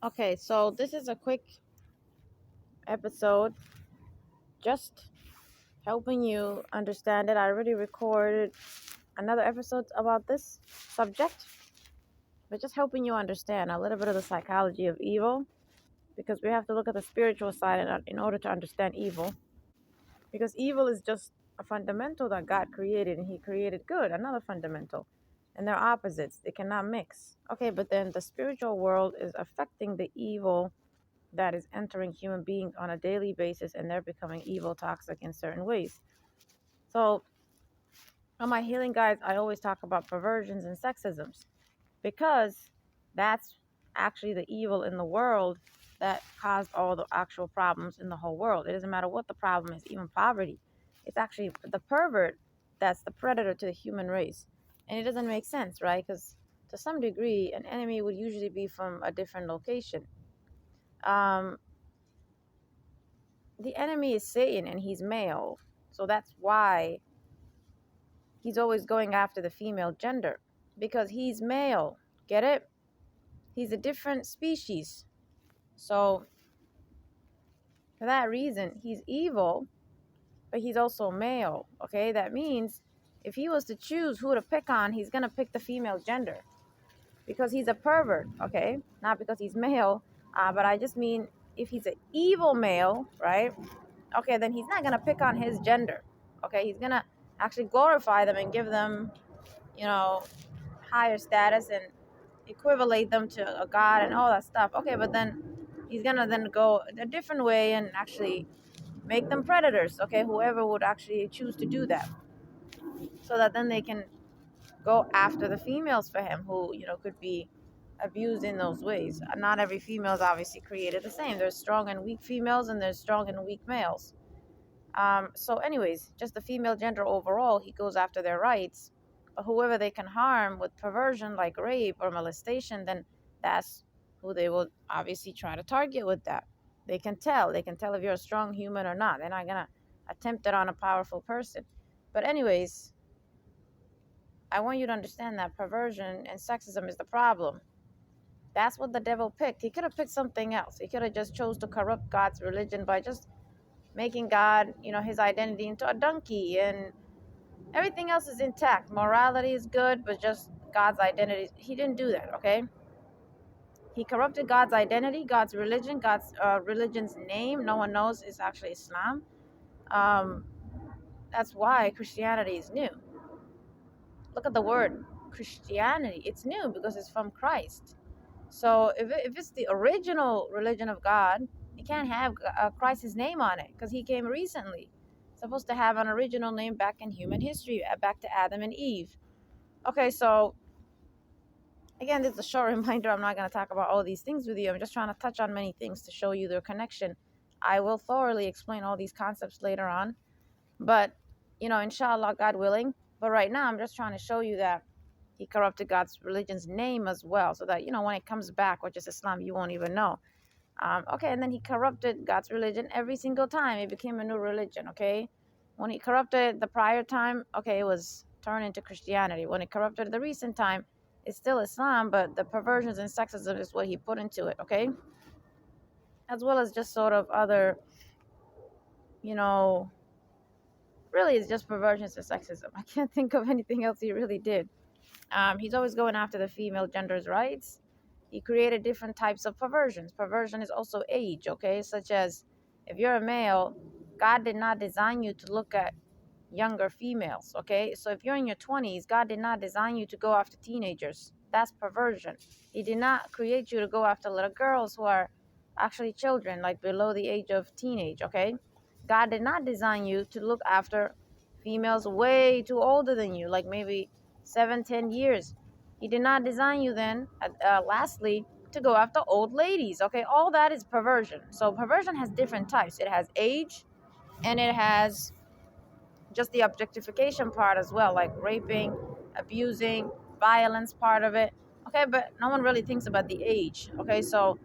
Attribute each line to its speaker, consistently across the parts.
Speaker 1: Okay, so this is a quick episode, just helping you understand it. I already recorded another episode about this subject, but just helping you understand a little bit of the psychology of evil, because we have to look at the spiritual side in order to understand evil. Because evil is just a fundamental that God created, and He created good, another fundamental. And they're opposites, they cannot mix. Okay, but then the spiritual world is affecting the evil that is entering human beings on a daily basis, and they're becoming evil, toxic in certain ways. So, on my healing guides, I always talk about perversions and sexisms, because that's actually the evil in the world that caused all the actual problems in the whole world. It doesn't matter what the problem is, even poverty. It's actually the pervert that's the predator to the human race. And it doesn't make sense, right? Because to some degree, an enemy would usually be from a different location. Um, the enemy is Satan, and he's male. So that's why he's always going after the female gender, because he's male. Get it? He's a different species. So for that reason, he's evil, but he's also male. Okay, that means if he was to choose who to pick on, he's gonna pick the female gender, because he's a pervert. Okay, not because he's male, but I just mean if he's an evil male, right? Okay, then he's not gonna pick on his gender. Okay, he's gonna actually glorify them and give them, you know, higher status and equivalate them to a god and all that stuff. Okay, but then he's gonna then go a different way and actually make them predators. Okay, whoever would actually choose to do that, so that then they can go after the females for him, who could be abused in those ways. Not every female is obviously created the same. There's strong and weak females, and there's strong and weak males. So anyways, just the female gender overall, he goes after their rights. But whoever they can harm with perversion, like rape or molestation, then that's who they will obviously try to target with that. They can tell if you're a strong human or not. They're not gonna attempt it on a powerful person. But anyways, I want you to understand that perversion and sexism is the problem. That's what the devil picked. He could have picked something else. He could have just chose to corrupt God's religion by just making God, his identity into a donkey, and everything else is intact. Morality is good, but just God's identity. He didn't do that, okay? He corrupted God's identity, God's religion, God's religion's name. No one knows it's actually Islam. Um, that's why Christianity is new. Look at the word Christianity. It's new because it's from Christ. So if it's the original religion of God, it can't have Christ's name on it, because he came recently. It's supposed to have an original name back in human history, back to Adam and Eve. Okay, so again, this is a short reminder. I'm not going to talk about all these things with you. I'm just trying to touch on many things to show you their connection. I will thoroughly explain all these concepts later on, but inshallah, God willing. But right now, I'm just trying to show you that he corrupted God's religion's name as well, so that when it comes back, which is Islam, you won't even know. Okay, and then he corrupted God's religion every single time. It became a new religion. Okay, when he corrupted the prior time, okay, it was turned into Christianity. When it corrupted the recent time, it's still Islam, but the perversions and sexism is what he put into it. Okay, as well as just sort of other, you know, really it's just perversions and sexism. I can't think of anything else he really did. He's always going after the female gender's rights. He created different types of perversions. Perversion is also age, okay? Such as if you're a male, God did not design you to look at younger females, okay? So if you're in your 20s, God did not design you to go after teenagers. That's perversion. He did not create you to go after little girls who are actually children, like below the age of teenage, okay? God did not design you to look after females way too older than you, like maybe 7, 10 years. He did not design you then, lastly, to go after old ladies, okay? All that is perversion. So perversion has different types. It has age, and it has just the objectification part as well, like raping, abusing, violence part of it. Okay, but no one really thinks about the age. Okay, so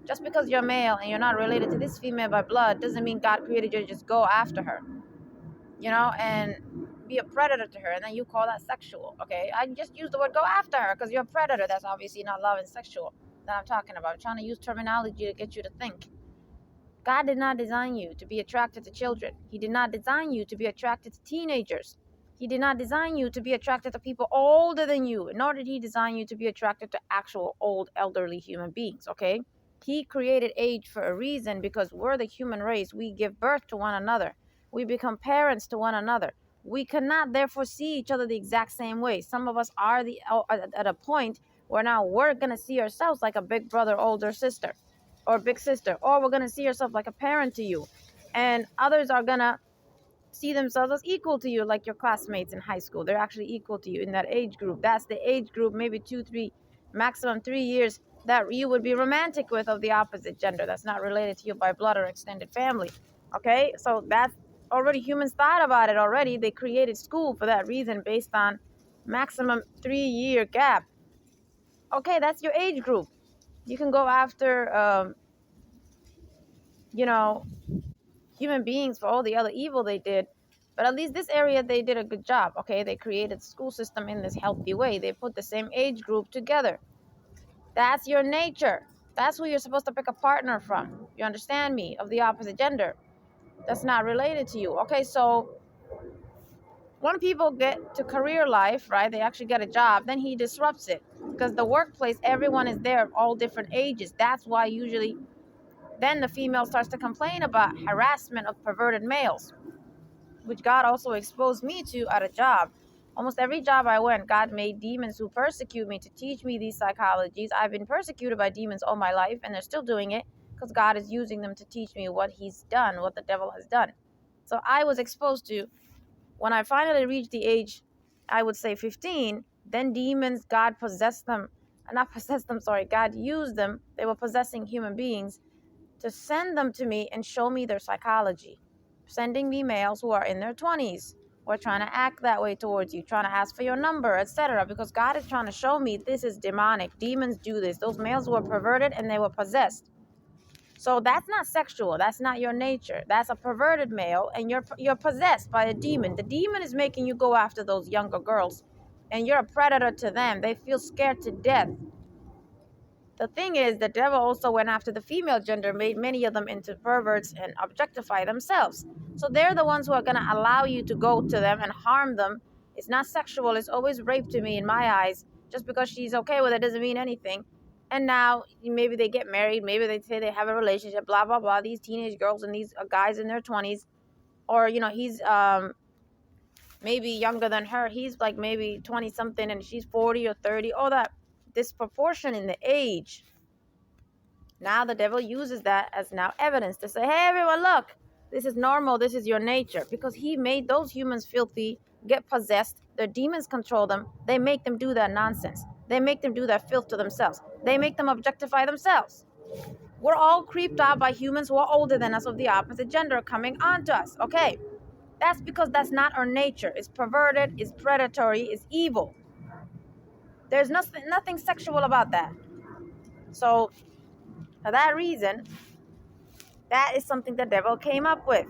Speaker 1: just because you're male and you're not related to this female by blood doesn't mean God created you to just go after her, and be a predator to her, and then you call that sexual. Okay, I just use the word go after her because you're a predator. That's obviously not love and sexual. that I'm talking about. I'm trying to use terminology to get you to think. God did not design you to be attracted to children. He did not design you to be attracted to teenagers. He did not design you to be attracted to people older than you, nor did he design you to be attracted to actual old elderly human beings, okay? He created age for a reason because we're the human race. We give birth to one another. We become parents to one another. We cannot therefore see each other the exact same way. Some of us are at a point where now we're going to see ourselves like a big brother, older sister, or big sister, or we're going to see yourself like a parent to you, and others are going to see themselves as equal to you, like your classmates in high school. They're actually equal to you in that age group. That's the age group, maybe 2 3 maximum 3 years, that you would be romantic with of the opposite gender that's not related to you by blood or extended family. Okay, so that's already, humans thought about it already. They created school for that reason, based on maximum 3 year gap. Okay, that's your age group. You can go after you know, human beings for all the other evil they did. But at least this area, they did a good job. Okay, they created the school system in this healthy way. They put the same age group together. That's your nature. That's who you're supposed to pick a partner from. You understand me? Of the opposite gender. That's not related to you. Okay, so when people get to career life, right, they actually get a job, then he disrupts it. Because the workplace, everyone is there of all different ages. That's why usually then the female starts to complain about harassment of perverted males, which God also exposed me to at a job. Almost every job I went, God made demons who persecute me to teach me these psychologies. I've been persecuted by demons all my life, and they're still doing it because God is using them to teach me what he's done, what the devil has done. So I was exposed to, when I finally reached the age, I would say 15, then demons, God possessed them, not possessed them, sorry, God used them. They were possessing human beings to send them to me and show me their psychology. Sending me males who are in their 20s, who are trying to act that way towards you, trying to ask for your number, etc. Because God is trying to show me this is demonic. Demons do this. Those males were perverted and they were possessed. So that's not sexual. That's not your nature. That's a perverted male, and you're possessed by a demon. The demon is making you go after those younger girls, and you're a predator to them. They feel scared to death. The thing is, the devil also went after the female gender, made many of them into perverts and objectify themselves. So they're the ones who are going to allow you to go to them and harm them. It's not sexual. It's always rape to me in my eyes. Just because she's okay with it doesn't mean anything. And now maybe they get married. Maybe they say they have a relationship, blah, blah, blah. These teenage girls and these guys in their 20s. Or, he's maybe younger than her. He's like maybe 20 something and she's 40 or 30. All that disproportion in the age. Now the devil uses that as now evidence to say, hey, everyone, look, this is normal. This is your nature. Because he made those humans filthy, get possessed. Their demons control them. They make them do that nonsense. They make them do that filth to themselves. They make them objectify themselves. We're all creeped out by humans who are older than us of the opposite gender coming onto us. Okay, that's because that's not our nature. It's perverted, it's predatory, it's evil. There's nothing sexual about that. So for that reason, that is something the devil came up with.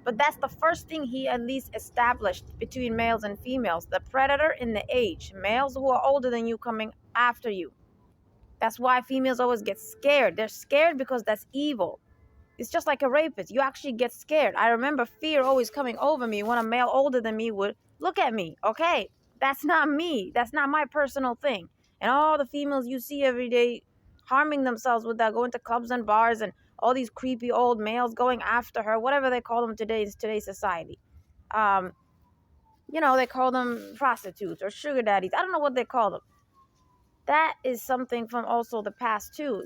Speaker 1: But that's the first thing he at least established between males and females. The predator in the age. Males who are older than you coming after you. That's why females always get scared. They're scared because that's evil. It's just like a rapist. You actually get scared. I remember fear always coming over me when a male older than me would look at me. Okay, that's not me. That's not my personal thing. And all the females you see every day harming themselves with that, going to clubs and bars, and all these creepy old males going after her, whatever they call them today's society. They call them prostitutes or sugar daddies. I don't know what they call them. That is something from also the past too.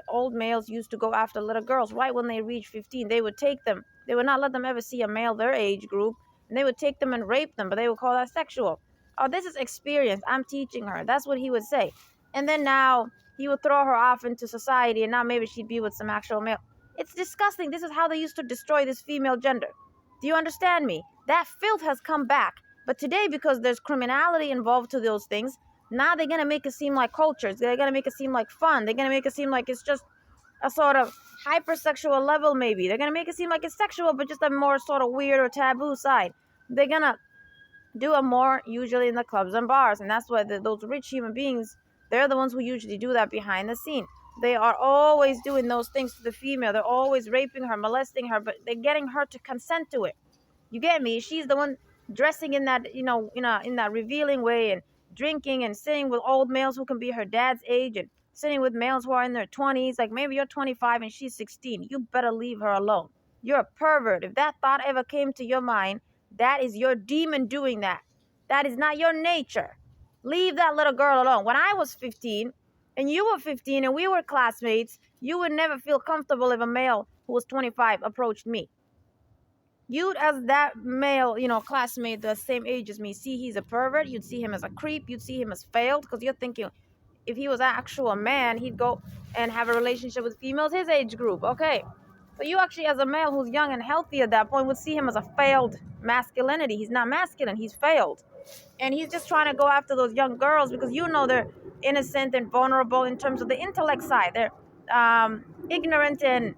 Speaker 1: Old males used to go after little girls right when they reached 15. They would take them. They would not let them ever see a male their age group, and they would take them and rape them, but they would call that sexual. Oh, this is experience. I'm teaching her. That's what he would say. And then now he would throw her off into society, and now maybe she'd be with some actual male. It's disgusting. This is how they used to destroy this female gender. Do you understand me? That filth has come back. But today, because there's criminality involved to those things, now they're going to make it seem like cultures. They're going to make it seem like fun. They're going to make it seem like it's just a sort of hypersexual level maybe. They're going to make it seem like it's sexual, but just a more sort of weird or taboo side. They're going to do a more usually in the clubs and bars. And that's why those rich human beings, they're the ones who usually do that behind the scene. They are always doing those things to the female. They're always raping her, molesting her, but they're getting her to consent to it. You get me? She's the one dressing in that, in that revealing way, and drinking and sitting with old males who can be her dad's age, and sitting with males who are in their 20s. Like, maybe you're 25 and she's 16. You better leave her alone. You're a pervert. If that thought ever came to your mind, that is your demon doing that. That is not your nature. Leave that little girl alone. When I was 15 and you were 15 and we were classmates, you would never feel comfortable if a male who was 25 approached me. You'd, as that male, classmate the same age as me, see he's a pervert. You'd see him as a creep. You'd see him as failed, because you're thinking if he was an actual man, he'd go and have a relationship with females his age group. Okay. So you actually, as a male who's young and healthy at that point, would see him as a failed masculinity. He's not masculine. He's failed. And he's just trying to go after those young girls because they're innocent and vulnerable in terms of the intellect side. They're ignorant and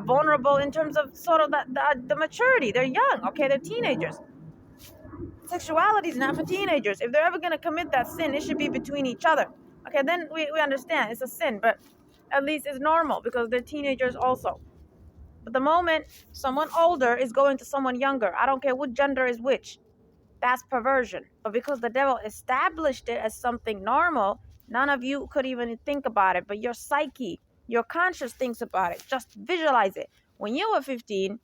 Speaker 1: vulnerable in terms of sort of the maturity. They're young, okay? They're teenagers. Sexuality is not for teenagers. If they're ever going to commit that sin, it should be between each other. Okay, then we understand it's a sin, but at least it's normal because they're teenagers also. But the moment someone older is going to someone younger, I don't care what gender is which, that's perversion. But because the devil established it as something normal, none of you could even think about it. But your psyche, your conscience thinks about it. Just visualize it. When you were 15,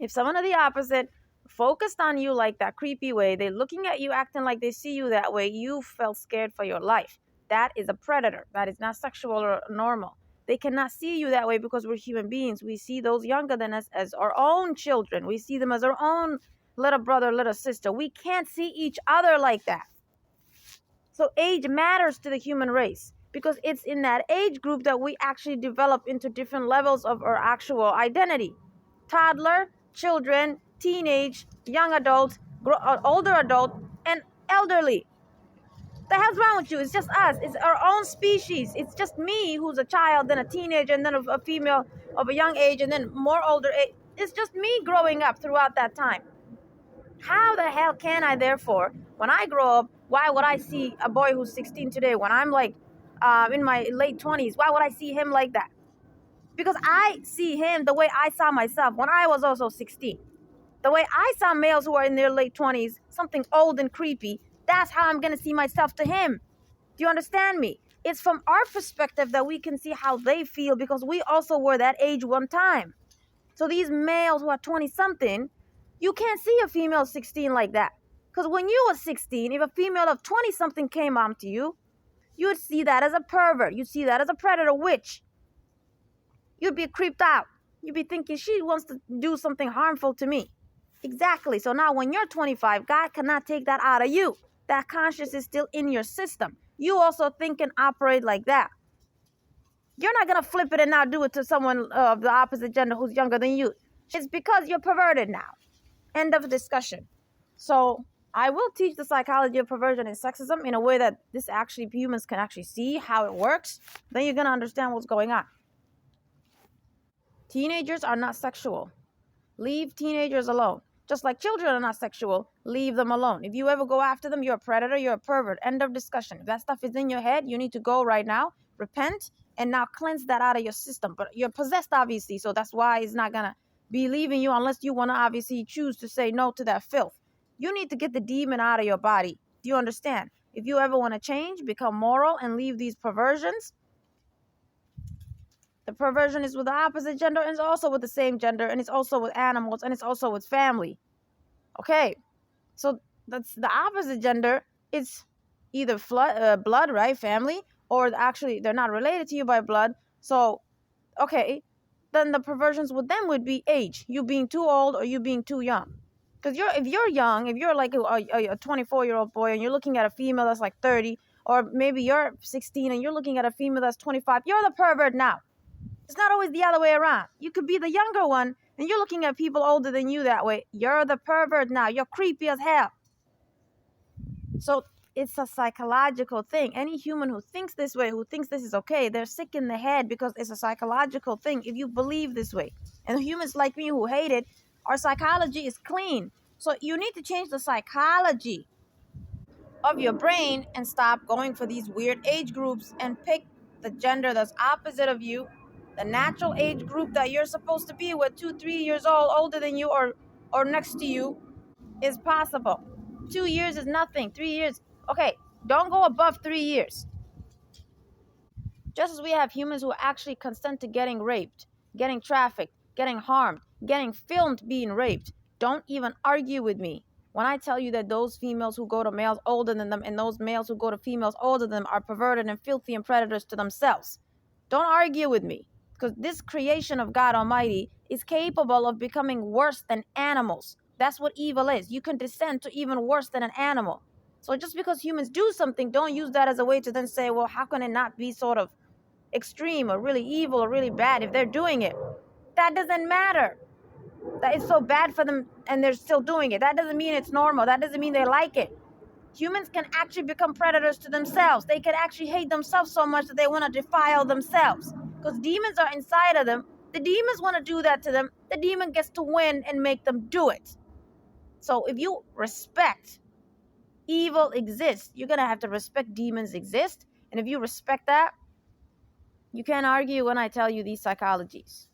Speaker 1: if someone of the opposite focused on you like that creepy way, they're looking at you acting like they see you that way, you felt scared for your life. That is a predator. That is not sexual or normal. They cannot see you that way because we're human beings. We see those younger than us as our own children. We see them as our own little brother, little sister. We can't see each other like that. So age matters to the human race because it's in that age group that we actually develop into different levels of our actual identity. Toddler, children, teenage, young adult, older adult, and elderly. The hell's wrong with you? It's just us. It's our own species. It's just me who's a child, then a teenager, and then a female of a young age, and then more older age. It's just me growing up throughout that time. How the hell can I, therefore, when I grow up, why would I see a boy who's 16 today when I'm like in my late 20s? Why would I see him like that? Because I see him the way I saw myself when I was also 16. The way I saw males who are in their late 20s, something old and creepy, that's how I'm going to see myself to him. Do you understand me? It's from our perspective that we can see how they feel because we also were that age one time. So these males who are 20-something, you can't see a female 16 like that. Because when you were 16, if a female of 20-something came on to you, you'd see that as a pervert. You'd see that as a predator witch. You'd be creeped out. You'd be thinking she wants to do something harmful to me. Exactly. So now when you're 25, God cannot take that out of you. That conscience is still in your system. You also think and operate like that. You're not going to flip it and now do it to someone of the opposite gender who's younger than you. It's because you're perverted now. End of discussion. So I will teach the psychology of perversion and sexism in a way that humans can actually see how it works. Then you're going to understand what's going on. Teenagers are not sexual. Leave teenagers alone. Just like children are not sexual, leave them alone. If you ever go after them, you're a predator, you're a pervert. End of discussion. If that stuff is in your head, you need to go right now, repent, and now cleanse that out of your system. But you're possessed, obviously, so that's why it's not going to be leaving you unless you want to obviously choose to say no to that filth. You need to get the demon out of your body. Do you understand? If you ever want to change, become moral, and leave these perversions, the perversion is with the opposite gender, and it's also with the same gender, and it's also with animals, and it's also with family. Okay, so that's the opposite gender. It's either blood, right, family, or actually they're not related to you by blood. So, okay, then the perversions with them would be age. You being too old or you being too young. Because if you're young, if you're like a 24-year-old boy and you're looking at a female that's like 30, or maybe you're 16 and you're looking at a female that's 25, you're the pervert now. It's not always the other way around. You could be the younger one, and you're looking at people older than you that way. You're the pervert now. You're creepy as hell. So it's a psychological thing. Any human who thinks this way, who thinks this is okay, they're sick in the head because it's a psychological thing if you believe this way. And humans like me who hate it, our psychology is clean. So you need to change the psychology of your brain and stop going for these weird age groups and pick the gender that's opposite of you, the natural age group that you're supposed to be with, 2, 3 years old, older than you or next to you, is possible. 2 years is nothing. 3 years, okay, don't go above 3 years. Just as we have humans who actually consent to getting raped, getting trafficked, getting harmed, getting filmed being raped, don't even argue with me when I tell you that those females who go to males older than them and those males who go to females older than them are perverted and filthy and predators to themselves. Don't argue with me, because this creation of God Almighty is capable of becoming worse than animals. That's what evil is. You can descend to even worse than an animal. So just because humans do something, don't use that as a way to then say, well, how can it not be sort of extreme or really evil or really bad if they're doing it? That doesn't matter. That it's so bad for them and they're still doing it. That doesn't mean it's normal. That doesn't mean they like it. Humans can actually become predators to themselves. They can actually hate themselves so much that they want to defile themselves, because demons are inside of them. The demons want to do that to them. The demon gets to win and make them do it. So if you respect evil exists, you're going to have to respect demons exist. And if you respect that, you can't argue when I tell you these psychologies.